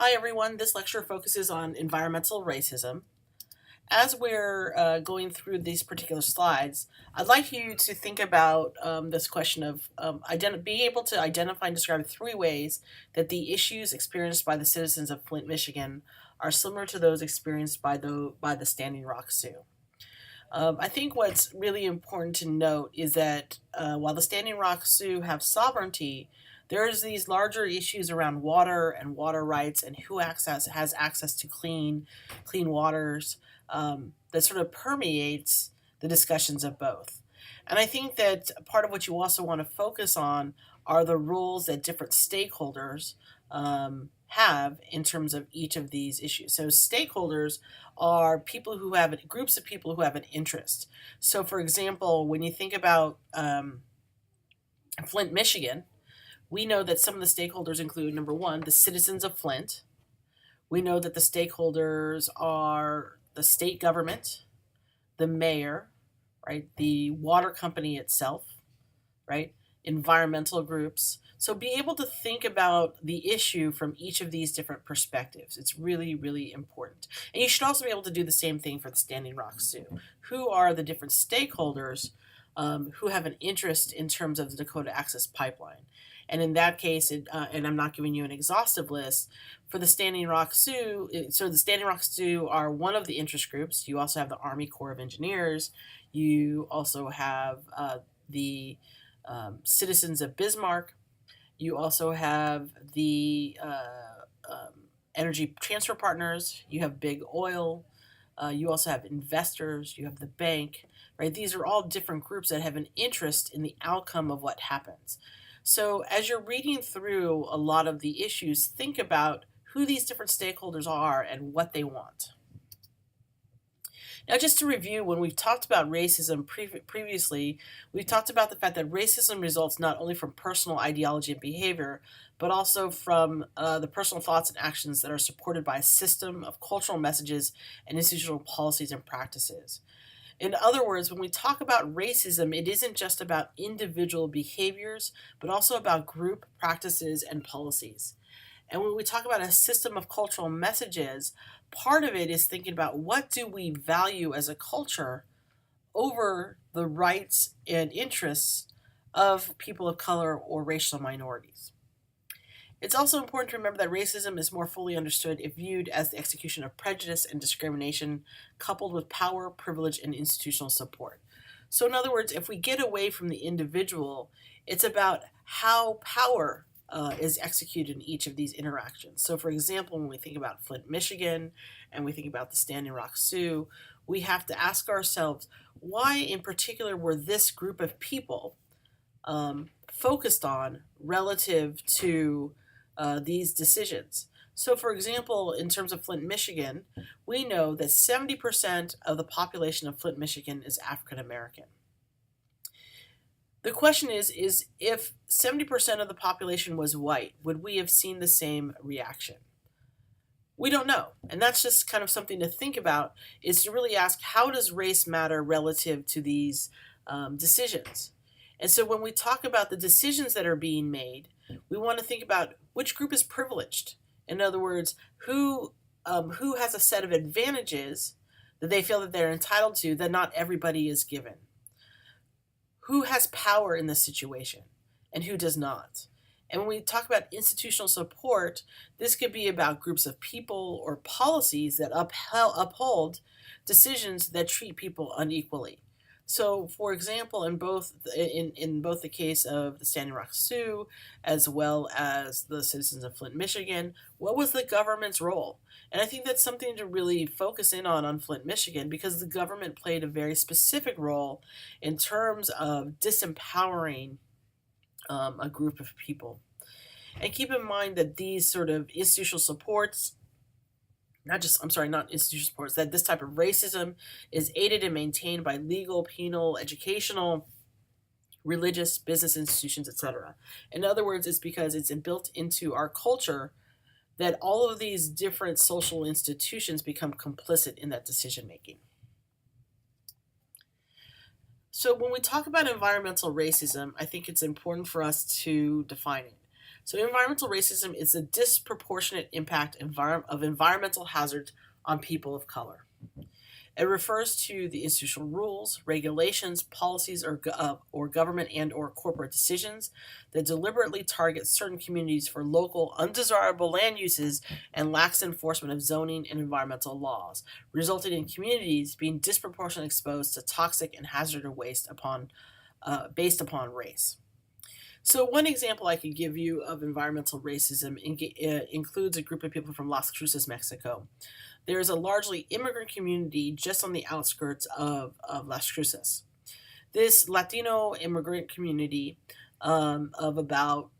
Hi everyone, this lecture focuses on environmental racism. As we're going through these particular slides, I'd like you to think about this question of being able to identify and describe three ways that the issues experienced by the citizens of Flint, Michigan are similar to those experienced by the Standing Rock Sioux. I think what's really important to note is that while the Standing Rock Sioux have sovereignty, there's these larger issues around water and water rights and who has access to clean waters that sort of permeates the discussions of both. And I think that part of what you also want to focus on are the roles that different stakeholders have in terms of each of these issues. So stakeholders are people who have groups of people who have an interest. So, for example, when you think about Flint, Michigan, we know that some of the stakeholders include number one, the citizens of Flint. We know that the stakeholders are the state government, the mayor, right, the water company itself, right, environmental groups. So be able to think about the issue from each of these different perspectives. It's really, really important. And you should also be able to do the same thing for the Standing Rock Sioux. Who are the different stakeholders who have an interest in terms of the Dakota Access Pipeline? And in that case, and I'm not giving you an exhaustive list, for the Standing Rock Sioux, so the Standing Rock Sioux are one of the interest groups. You also have the Army Corps of Engineers. You also have the citizens of Bismarck. You also have the energy transfer partners. You have big oil. You also have investors. You have the bank, right? These are all different groups that have an interest in the outcome of what happens. So as you're reading through a lot of the issues, think about who these different stakeholders are and what they want. Now, just to review, when we've talked about racism previously, we've talked about the fact that racism results not only from personal ideology and behavior, but also from the personal thoughts and actions that are supported by a system of cultural messages and institutional policies and practices. In other words, when we talk about racism, it isn't just about individual behaviors, but also about group practices and policies. And when we talk about a system of cultural messages, part of it is thinking about what do we value as a culture over the rights and interests of people of color or racial minorities. It's also important to remember that racism is more fully understood if viewed as the execution of prejudice and discrimination coupled with power, privilege, and institutional support. So, in other words, if we get away from the individual, it's about how power is executed in each of these interactions. So, for example, when we think about Flint, Michigan, and we think about the Standing Rock Sioux, we have to ask ourselves why, in particular, were this group of people focused on relative to these decisions. So, for example, in terms of Flint, Michigan, we know that 70% of the population of Flint, Michigan is African American. The question is if 70% of the population was white, would we have seen the same reaction? We don't know. And that's just kind of something to think about, is to really ask, how does race matter relative to these decisions? And so when we talk about the decisions that are being made, we want to think about which group is privileged. In other words, who has a set of advantages that they feel that they're entitled to that not everybody is given. Who has power in this situation and who does not. And when we talk about institutional support, this could be about groups of people or policies that uphold decisions that treat people unequally. So, for example, in both the case of the Standing Rock Sioux as well as the citizens of Flint, Michigan, what was the government's role? And I think that's something to really focus in on Flint, Michigan, because the government played a very specific role in terms of disempowering a group of people. And keep in mind that these sort of institutional supports, not institutional supports, that this type of racism is aided and maintained by legal, penal, educational, religious, business institutions, etc. In other words, it's because it's built into our culture that all of these different social institutions become complicit in that decision making. So when we talk about environmental racism, I think it's important for us to define it. So environmental racism is a disproportionate impact of environmental hazards on people of color. It refers to the institutional rules, regulations, policies, or government and/or corporate decisions that deliberately target certain communities for local undesirable land uses and lax enforcement of zoning and environmental laws, resulting in communities being disproportionately exposed to toxic and hazardous waste based upon race. So, one example I could give you of environmental racism includes a group of people from Las Cruces, Mexico. There is a largely immigrant community just on the outskirts of Las Cruces. This Latino immigrant community of about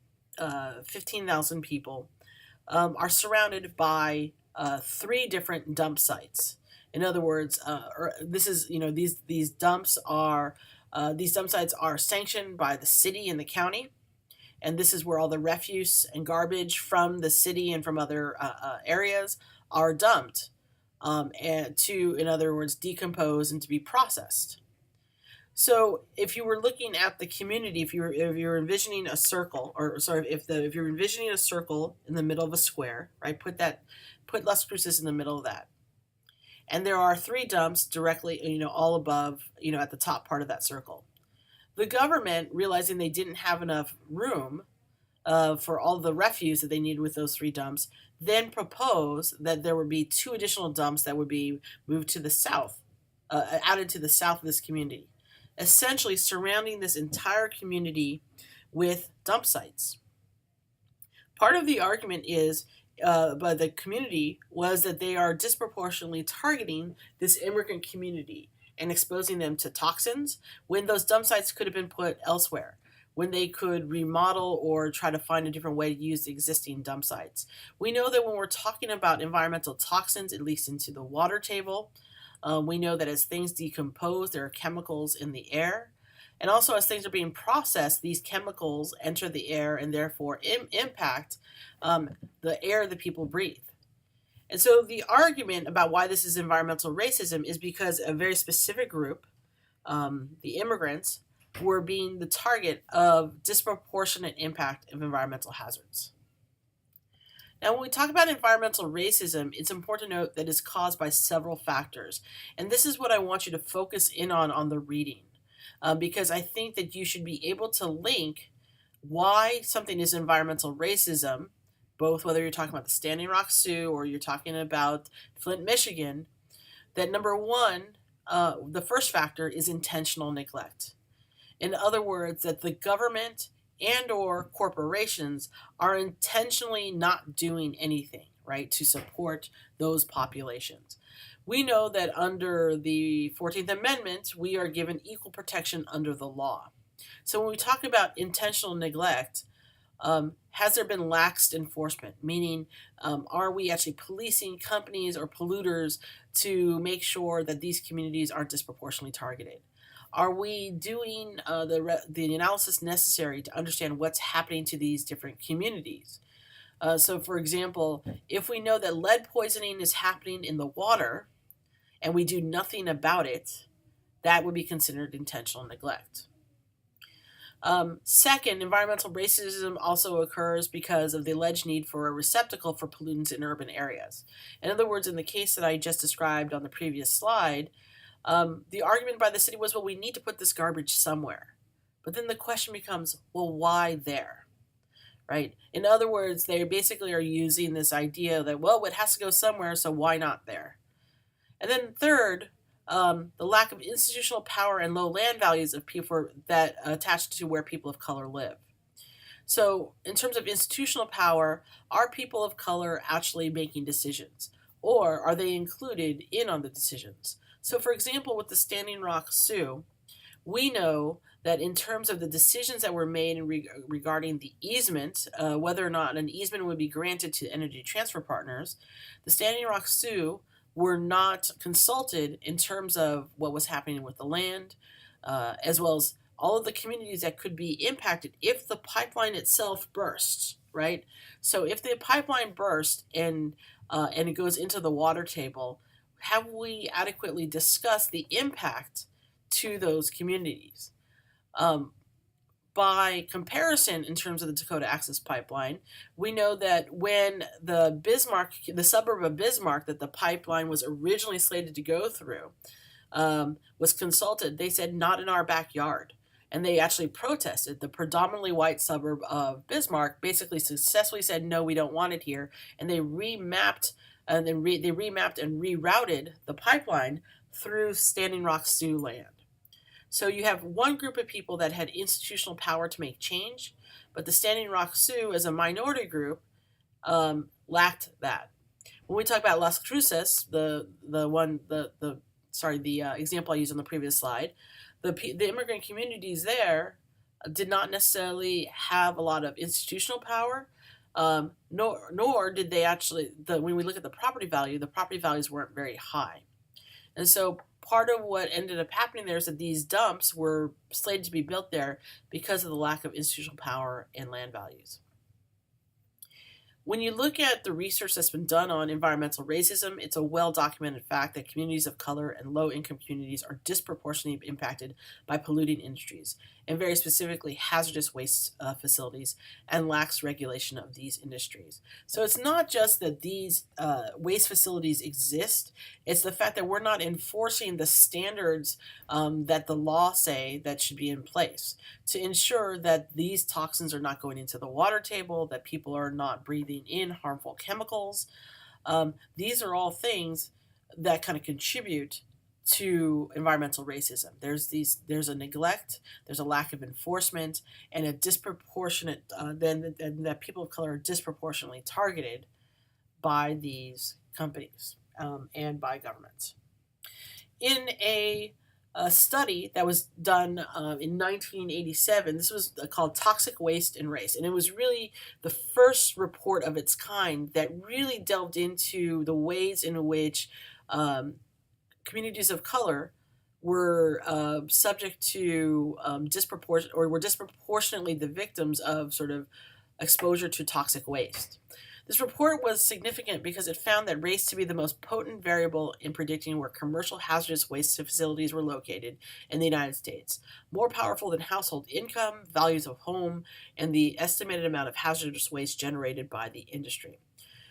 15,000 people are surrounded by three different dump sites. In other words, these dump sites are sanctioned by the city and the county, and this is where all the refuse and garbage from the city and from other areas are dumped, and to, in other words, decompose and to be processed. So, if you were looking at the community, if you're envisioning a circle, or sorry, if you're envisioning a circle in the middle of a square, right? Put Las Cruces in the middle of that, and there are three dumps directly, all above, at the top part of that circle. The government, realizing they didn't have enough room for all the refuse that they needed with those three dumps, then proposed that there would be two additional dumps that would be moved to the south, added to the south of this community, essentially surrounding this entire community with dump sites. Part of the argument is by the community was that they are disproportionately targeting this immigrant community and exposing them to toxins when those dump sites could have been put elsewhere, when they could remodel or try to find a different way to use the existing dump sites. We know that when we're talking about environmental toxins, it leaks into the water table. We know that as things decompose, there are chemicals in the air. And also, as things are being processed, these chemicals enter the air and therefore impact the air that people breathe. And so the argument about why this is environmental racism is because a very specific group, the immigrants, were being the target of disproportionate impact of environmental hazards. Now, when we talk about environmental racism, it's important to note that it's caused by several factors. And this is what I want you to focus in on the reading, because I think that you should be able to link why something is environmental racism, both whether you're talking about the Standing Rock Sioux or you're talking about Flint, Michigan, that number one, the first factor is intentional neglect. In other words, that the government and or corporations are intentionally not doing anything, right, to support those populations. We know that under the 14th Amendment, we are given equal protection under the law. So when we talk about intentional neglect, has there been lax enforcement? Meaning, are we actually policing companies or polluters to make sure that these communities aren't disproportionately targeted? Are we doing the analysis necessary to understand what's happening to these different communities? So, for example, if we know that lead poisoning is happening in the water and we do nothing about it, that would be considered intentional neglect. Second, environmental racism also occurs because of the alleged need for a receptacle for pollutants in urban areas. In other words, in the case that I just described on the previous slide, the argument by the city was, well, we need to put this garbage somewhere. But then the question becomes, well, why there? Right? In other words, they basically are using this idea that, well, it has to go somewhere, so why not there? And then third, the lack of institutional power and low land values of people that attached to where people of color live. So in terms of institutional power, are people of color actually making decisions? Or are they included in on the decisions? So for example, with the Standing Rock Sioux, we know that in terms of the decisions that were made regarding the easement, whether or not an easement would be granted to Energy Transfer Partners, the Standing Rock Sioux were not consulted in terms of what was happening with the land, as well as all of the communities that could be impacted if the pipeline itself bursts, right? So if the pipeline bursts and it goes into the water table, have we adequately discussed the impact to those communities? By comparison, in terms of the Dakota Access Pipeline, we know that when the suburb of Bismarck that the pipeline was originally slated to go through, was consulted, they said, not in our backyard. And they actually protested. The predominantly white suburb of Bismarck basically successfully said, no, we don't want it here. And they remapped and rerouted the pipeline through Standing Rock Sioux land. So you have one group of people that had institutional power to make change, but the Standing Rock Sioux, as a minority group, lacked that. When we talk about Las Cruces, the example I used on the previous slide, the immigrant communities there did not necessarily have a lot of institutional power, nor did they actually. When we look at the property values weren't very high, and so part of what ended up happening there is that these dumps were slated to be built there because of the lack of institutional power and land values. When you look at the research that's been done on environmental racism, it's a well-documented fact that communities of color and low-income communities are disproportionately impacted by polluting industries, and very specifically hazardous waste facilities, and lax regulation of these industries. So it's not just that these waste facilities exist, it's the fact that we're not enforcing the standards that the law say that should be in place to ensure that these toxins are not going into the water table, that people are not breathing in harmful chemicals. These are all things that kind of contribute to environmental racism. There's a neglect, there's a lack of enforcement, and a disproportionate that people of color are disproportionately targeted by these companies and by governments. In a study that was done in 1987, this was called Toxic Waste and Race, and it was really the first report of its kind that really delved into the ways in which communities of color were subject to were disproportionately the victims of sort of exposure to toxic waste. This report was significant because it found that race to be the most potent variable in predicting where commercial hazardous waste facilities were located in the United States, more powerful than household income, values of home, and the estimated amount of hazardous waste generated by the industry.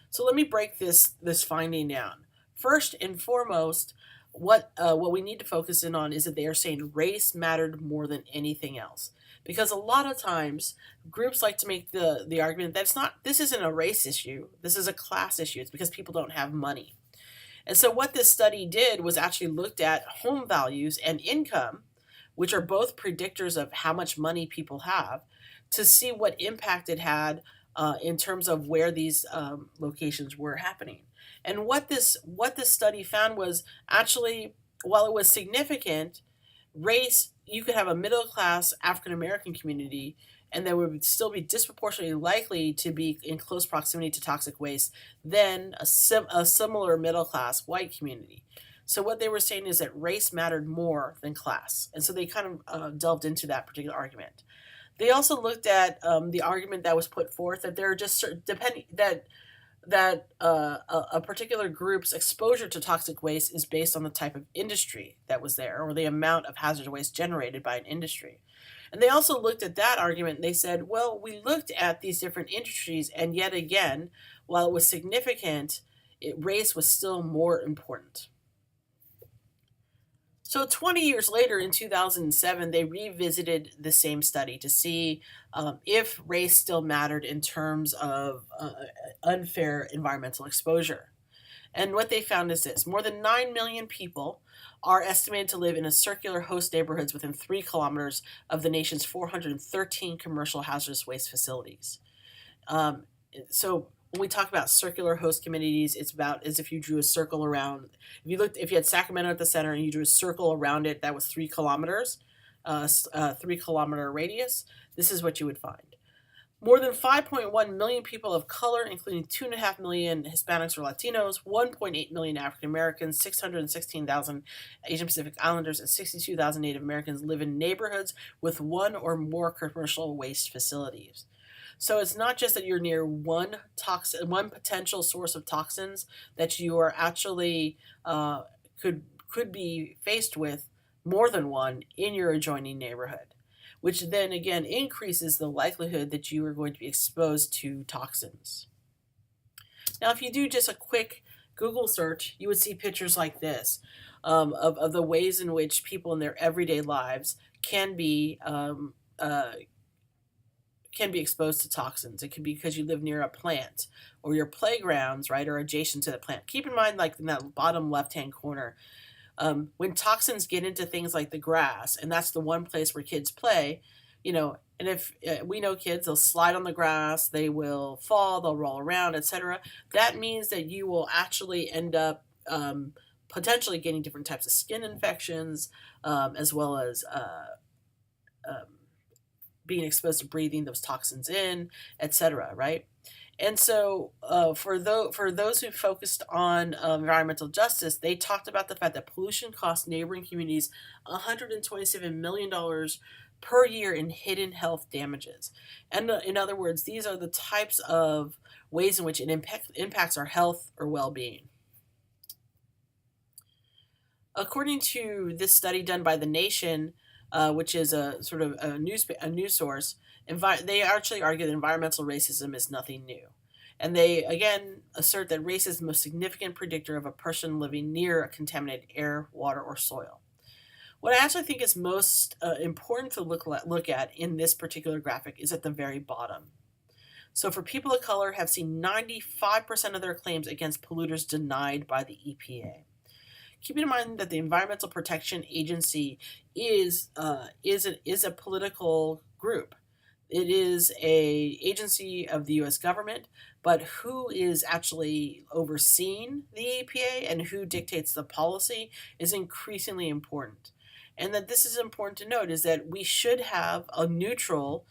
So let me break this finding down. First and foremost, what we need to focus in on is that they are saying race mattered more than anything else. Because a lot of times groups like to make the argument that this isn't a race issue, this is a class issue. It's because people don't have money. And so what this study did was actually looked at home values and income, which are both predictors of how much money people have, to see what impact it had in terms of where these locations were happening. And what this study found was actually, while it was significant, race, you could have a middle class African American community and they would still be disproportionately likely to be in close proximity to toxic waste than a similar middle class white community. So what they were saying is that race mattered more than class, and so they kind of delved into that particular argument. They also looked at the argument that was put forth that there are just certain that a particular group's exposure to toxic waste is based on the type of industry that was there or the amount of hazardous waste generated by an industry. And they also looked at that argument and they said, well, we looked at these different industries and yet again, while it was significant, race was still more important. So 20 years later, in 2007, they revisited the same study to see if race still mattered in terms of unfair environmental exposure. And what they found is this: more than 9 million people are estimated to live in a circular host neighborhoods within 3 kilometers of the nation's 413 commercial hazardous waste facilities. So when we talk about circular host communities, it's about as if you drew a circle around. If you had Sacramento at the center and you drew a circle around it that was 3 kilometers, 3 kilometer radius, this is what you would find. More than 5.1 million people of color, including 2.5 million Hispanics or Latinos, 1.8 million African Americans, 616,000 Asian Pacific Islanders, and 62,000 Native Americans live in neighborhoods with one or more commercial waste facilities. So it's not just that you're near one potential source of toxins that you are actually could be faced with more than one in your adjoining neighborhood. which then again increases the likelihood that you are going to be exposed to toxins. Now, if you do just a quick Google search, you would see pictures like this of the ways in which people in their everyday lives can be exposed to toxins. It could be because you live near a plant or your playgrounds, right, are adjacent to the plant. Keep in mind, like in that bottom left-hand corner, when toxins get into things like the grass, and that's the one place where kids play, and if we know kids, they'll slide on the grass, they will fall, they'll roll around, etc. That means that you will actually end up potentially getting different types of skin infections, as well as um, being exposed to breathing those toxins in, etc. Right? And so, for those who focused on environmental justice, they talked about the fact that pollution costs neighboring communities $127 million per year in hidden health damages. And in other words, these are the types of ways in which it impacts our health or well-being. According to this study done by The Nation, which is a sort of a news source, they actually argue that environmental racism is nothing new. And they, again, assert that race is the most significant predictor of a person living near a contaminated air, water, or soil. What I actually think is most important to look at in this particular graphic is at the very bottom. So for people of color have seen 95% of their claims against polluters denied by the EPA. Keeping in mind that the Environmental Protection Agency is a political group. It is a agency of the U.S. government, but who is actually overseeing the EPA and who dictates the policy is increasingly important. And that this is important to note is that we should have a neutral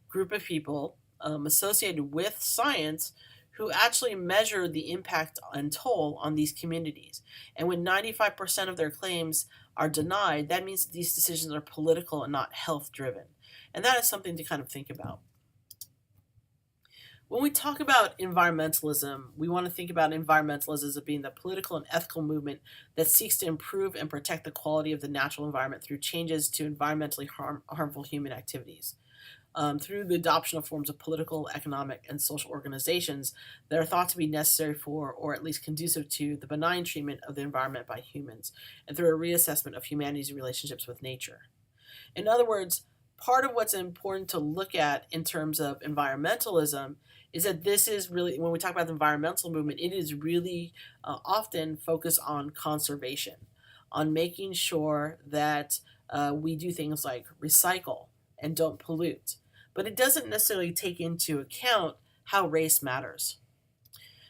group of people associated with science who actually measure the impact and toll on these communities. And when 95% of their claims are denied, that means that these decisions are political and not health driven. And that is something to kind of think about. When we talk about environmentalism, we want to think about environmentalism as being the political and ethical movement that seeks to improve and protect the quality of the natural environment through changes to environmentally harmful human activities. Through the adoption of forms of political, economic, and social organizations that are thought to be necessary for, or at least conducive to, the benign treatment of the environment by humans, and through a reassessment of humanity's relationships with nature. In other words, part of what's important to look at in terms of environmentalism is that this is really, when we talk about the environmental movement, it is really often focused on conservation, on making sure that we do things like recycle and don't pollute. But it doesn't necessarily take into account how race matters.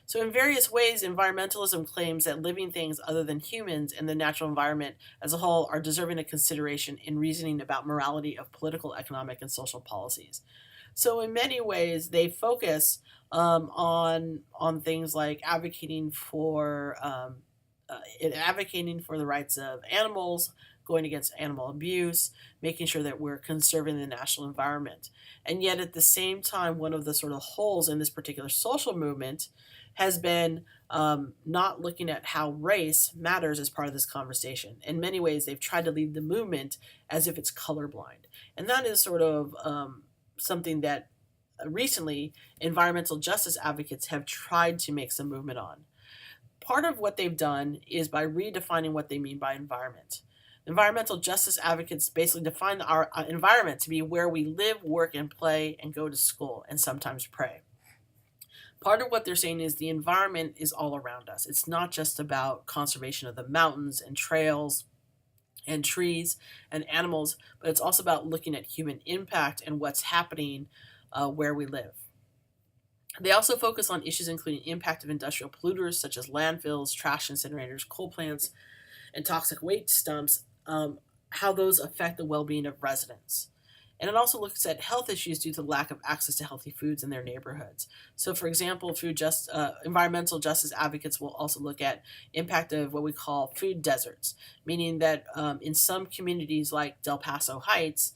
So in various ways, environmentalism claims that living things other than humans and the natural environment as a whole are deserving of consideration in reasoning about morality of political, economic, and social policies. So in many ways, they focus on things like advocating for the rights of animals, going against animal abuse, making sure that we're conserving the national environment. And yet at the same time, one of the sort of holes in this particular social movement has been not looking at how race matters as part of this conversation. In many ways, they've tried to lead the movement as if it's colorblind. And that is sort of something that recently environmental justice advocates have tried to make some movement on. Part of what they've done is by redefining what they mean by environment. Environmental justice advocates basically define our environment to be where we live, work, and play, and go to school, and sometimes pray. Part of what they're saying is the environment is all around us. It's not just about conservation of the mountains and trails and trees and animals, but it's also about looking at human impact and what's happening where we live. They also focus on issues including impact of industrial polluters such as landfills, trash incinerators, coal plants, and toxic waste dumps, how those affect the well-being of residents. And it also looks at health issues due to lack of access to healthy foods in their neighborhoods. So, for example, environmental justice advocates will also look at impact of what we call food deserts, meaning that in some communities like Del Paso Heights,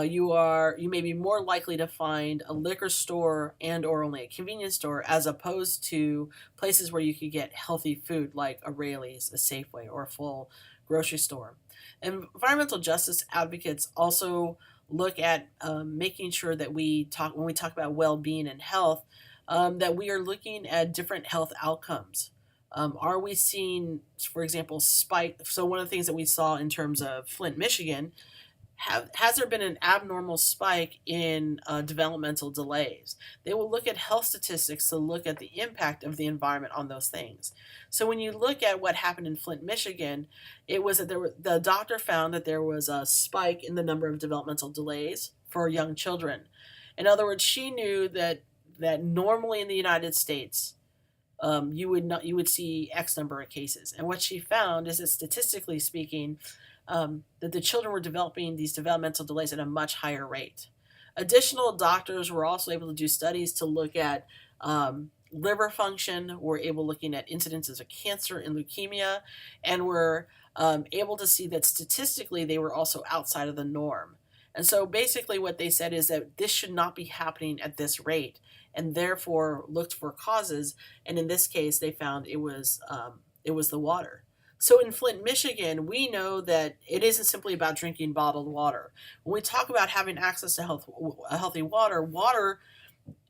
you may be more likely to find a liquor store and or only a convenience store as opposed to places where you could get healthy food like a Raley's, a Safeway, or a full grocery store. And environmental justice advocates also look at making sure that when we talk about well-being and health, that we are looking at different health outcomes. Are we seeing, for example, spike? So one of the things that we saw in terms of Flint, Michigan, has there been an abnormal spike in developmental delays? They will look at health statistics to look at the impact of the environment on those things. So when you look at what happened in Flint, Michigan, it was that the doctor found that there was a spike in the number of developmental delays for young children. In other words, she knew that normally in the United States, you would see X number of cases, and what she found is that statistically speaking, that the children were developing these developmental delays at a much higher rate. Additional doctors were also able to do studies to look at liver function, were able looking at incidences of cancer and leukemia, and were able to see that statistically they were also outside of the norm. And so basically what they said is that this should not be happening at this rate, and therefore looked for causes. And in this case, they found it was the water. So in Flint, Michigan, we know that it isn't simply about drinking bottled water. When we talk about having access to healthy water,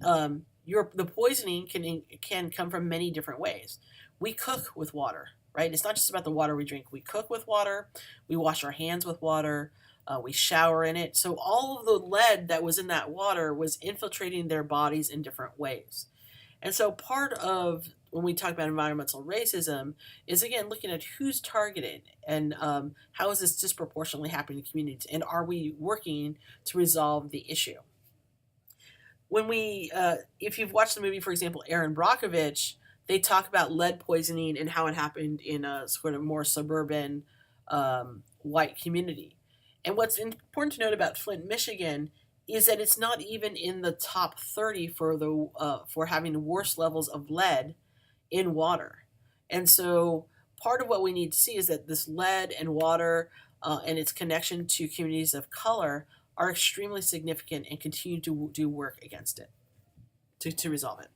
the poisoning can come from many different ways. We cook with water, right? It's not just about the water we drink. We cook with water. We wash our hands with water. We shower in it. So all of the lead that was in that water was infiltrating their bodies in different ways. And so part of when we talk about environmental racism is, again, looking at who's targeted and how is this disproportionately happening in communities, and are we working to resolve the issue? When if you've watched the movie, for example, Erin Brockovich, they talk about lead poisoning and how it happened in a sort of more suburban white community. And what's important to note about Flint, Michigan, is that it's not even in the top 30 for having worse levels of lead in water. And so part of what we need to see is that this lead and water and its connection to communities of color are extremely significant, and continue to do work against it to resolve it.